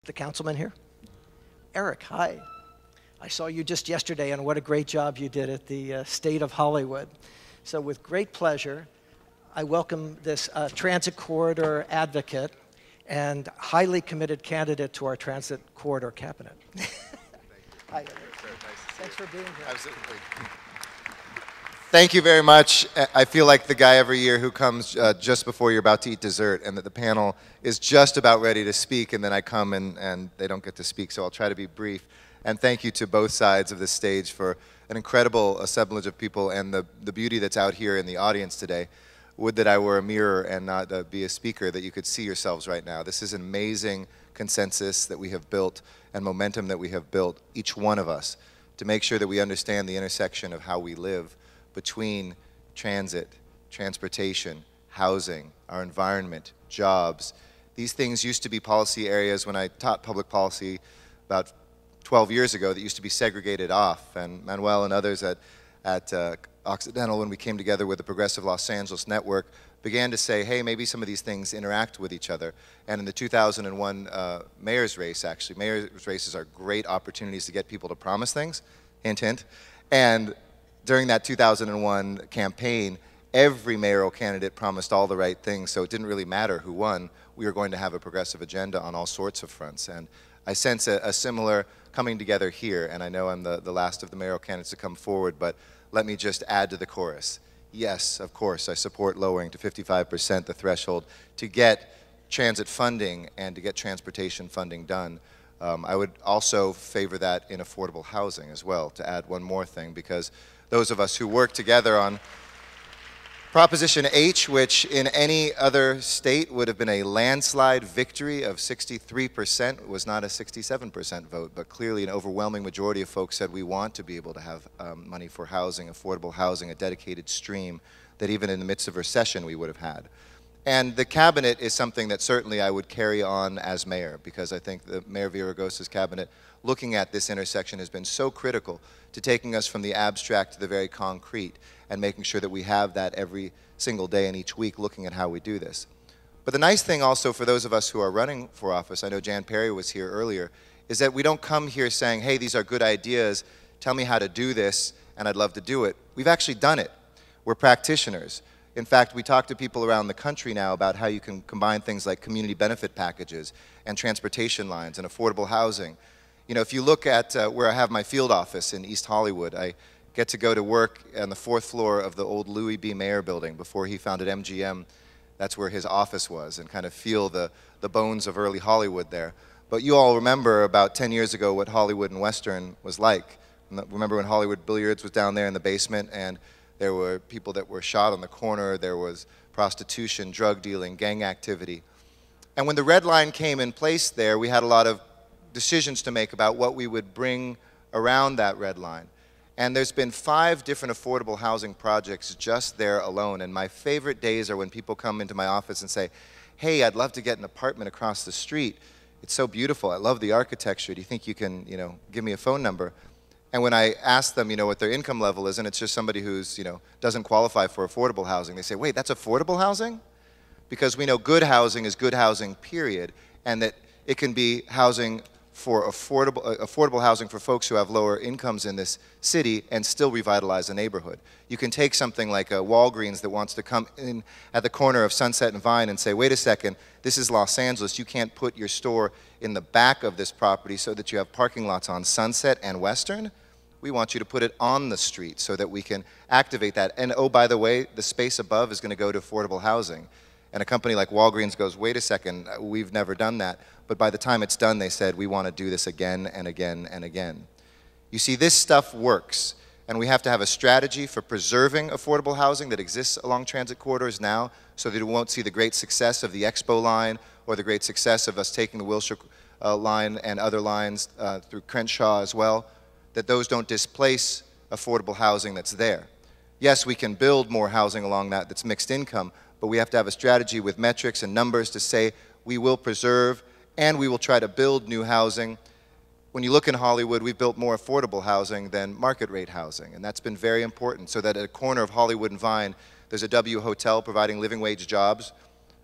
the councilman here? Eric, hi. I saw you just yesterday, and what a great job you did at the State of Hollywood. So with great pleasure, I welcome this transit corridor advocate and highly committed candidate to our transit corridor cabinet. Hi, Eric. Thanks for being here. Absolutely. Thank you very much. I feel like the guy every year who comes just before you're about to eat dessert and that the panel is just about ready to speak, and then I come and they don't get to speak, so I'll try to be brief. And thank you to both sides of the stage for an incredible assemblage of people and the beauty that's out here in the audience today. Would that I were a mirror and not be a speaker, that you could see yourselves right now. This is an amazing consensus that we have built and momentum that we have built, each one of us, to make sure that we understand the intersection of how we live between transit, transportation, housing, our environment, jobs. These things used to be policy areas when I taught public policy about 12 years ago that used to be segregated off, and Manuel and others at Occidental, when we came together with the Progressive Los Angeles Network, began to say, hey, maybe some of these things interact with each other. And in the 2001 mayor's race, actually, mayor's races are great opportunities to get people to promise things, hint, hint. And during that 2001 campaign, every mayoral candidate promised all the right things, so it didn't really matter who won. We were going to have a progressive agenda on all sorts of fronts. And I sense a similar coming together here, and I know I'm the last of the mayoral candidates to come forward, but let me just add to the chorus. Yes, of course, I support lowering to 55% the threshold to get transit funding and to get transportation funding done. I would also favor that in affordable housing as well, to add one more thing, because those of us who work together on Proposition H, which in any other state would have been a landslide victory of 63%, was not a 67% vote, but clearly an overwhelming majority of folks said we want to be able to have money for housing, affordable housing, a dedicated stream that even in the midst of recession we would have had. And the cabinet is something that certainly I would carry on as mayor, because I think the Mayor Villaraigosa's cabinet, looking at this intersection, has been so critical to taking us from the abstract to the very concrete and making sure that we have that every single day and each week, looking at how we do this. But the nice thing also for those of us who are running for office, I know Jan Perry was here earlier, is that we don't come here saying, hey, these are good ideas, tell me how to do this, and I'd love to do it. We've actually done it. We're practitioners. In fact, we talk to people around the country now about how you can combine things like community benefit packages and transportation lines and affordable housing. You know, if you look at where I have my field office in East Hollywood, I get to go to work on the 4th floor of the old Louis B. Mayer building. Before he founded MGM, that's where his office was, and kind of feel the bones of early Hollywood there. But you all remember about 10 years ago what Hollywood and Western was like. Remember when Hollywood Billiards was down there in the basement, and there were people that were shot on the corner, there was prostitution, drug dealing, gang activity. And when the red line came in place there, we had a lot of decisions to make about what we would bring around that red line. And there's been 5 different affordable housing projects just there alone. And my favorite days are when people come into my office and say, hey, I'd love to get an apartment across the street. It's so beautiful. I love the architecture. Do you think you can, give me a phone number? And when I ask them, what their income level is, and it's just somebody who's, doesn't qualify for affordable housing, they say, wait, that's affordable housing? Because we know good housing is good housing, period, and that it can be housing for affordable housing for folks who have lower incomes in this city and still revitalize a neighborhood. You can take something like a Walgreens that wants to come in at the corner of Sunset and Vine and say, wait a second, this is Los Angeles, you can't put your store in the back of this property so that you have parking lots on Sunset and Western. We want you to put it on the street so that we can activate that. And oh, by the way, the space above is going to go to affordable housing. And a company like Walgreens goes, wait a second, we've never done that. But by the time it's done, they said, we want to do this again and again and again. You see, this stuff works. And we have to have a strategy for preserving affordable housing that exists along transit corridors now, so that we won't see the great success of the Expo line or the great success of us taking the Wilshire line and other lines through Crenshaw as well, that those don't displace affordable housing that's there. Yes, we can build more housing along that's mixed income, but we have to have a strategy with metrics and numbers to say we will preserve and we will try to build new housing. When you look in Hollywood, we've built more affordable housing than market rate housing, and that's been very important, so that at a corner of Hollywood and Vine, there's a W Hotel providing living wage jobs,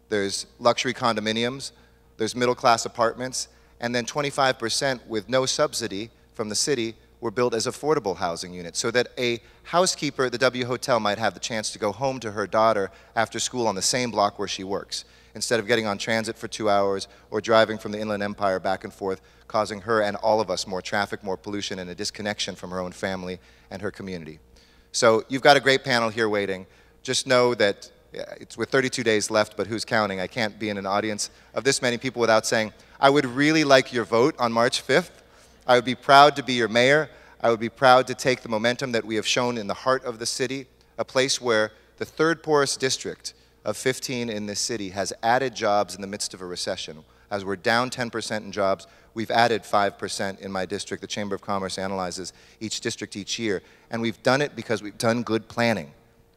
there's luxury condominiums, there's middle class apartments, and then 25% with no subsidy from the city were built as affordable housing units so that a housekeeper at the W Hotel might have the chance to go home to her daughter after school on the same block where she works, instead of getting on transit for 2 hours or driving from the Inland Empire back and forth, causing her and all of us more traffic, more pollution, and a disconnection from her own family and her community. So you've got a great panel here waiting. Just know that it's with 32 days left, but who's counting? I can't be in an audience of this many people without saying, I would really like your vote on March 5th. I would be proud to be your mayor. I would be proud to take the momentum that we have shown in the heart of the city, a place where the third poorest district of 15 in this city has added jobs in the midst of a recession. As we're down 10% in jobs, we've added 5% in my district. The Chamber of Commerce analyzes each district each year. And we've done it because we've done good planning.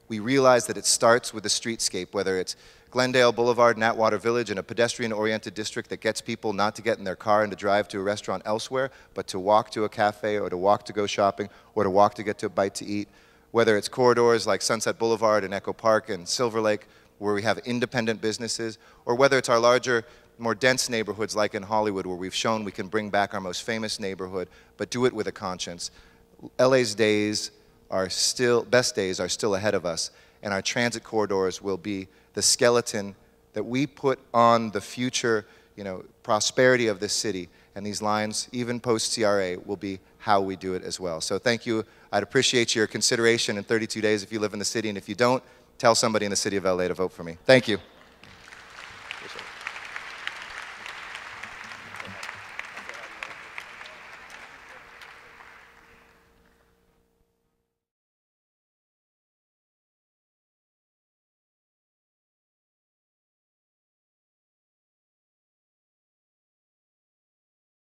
We realize that it starts with the streetscape, whether it's Glendale Boulevard in Atwater Village in a pedestrian-oriented district that gets people not to get in their car and to drive to a restaurant elsewhere, but to walk to a cafe or to walk to go shopping or to walk to get to a bite to eat. Whether it's corridors like Sunset Boulevard and Echo Park and Silver Lake, where we have independent businesses, or whether it's our larger, more dense neighborhoods like in Hollywood, where we've shown we can bring back our most famous neighborhood, but do it with a conscience. LA's days are still, best days are still ahead of us, and our transit corridors will be the skeleton that we put on the future, prosperity of this city. And these lines, even post-CRA, will be how we do it as well. So thank you. I'd appreciate your consideration in 32 days if you live in the city, and if you don't, tell somebody in the city of LA to vote for me. Thank you.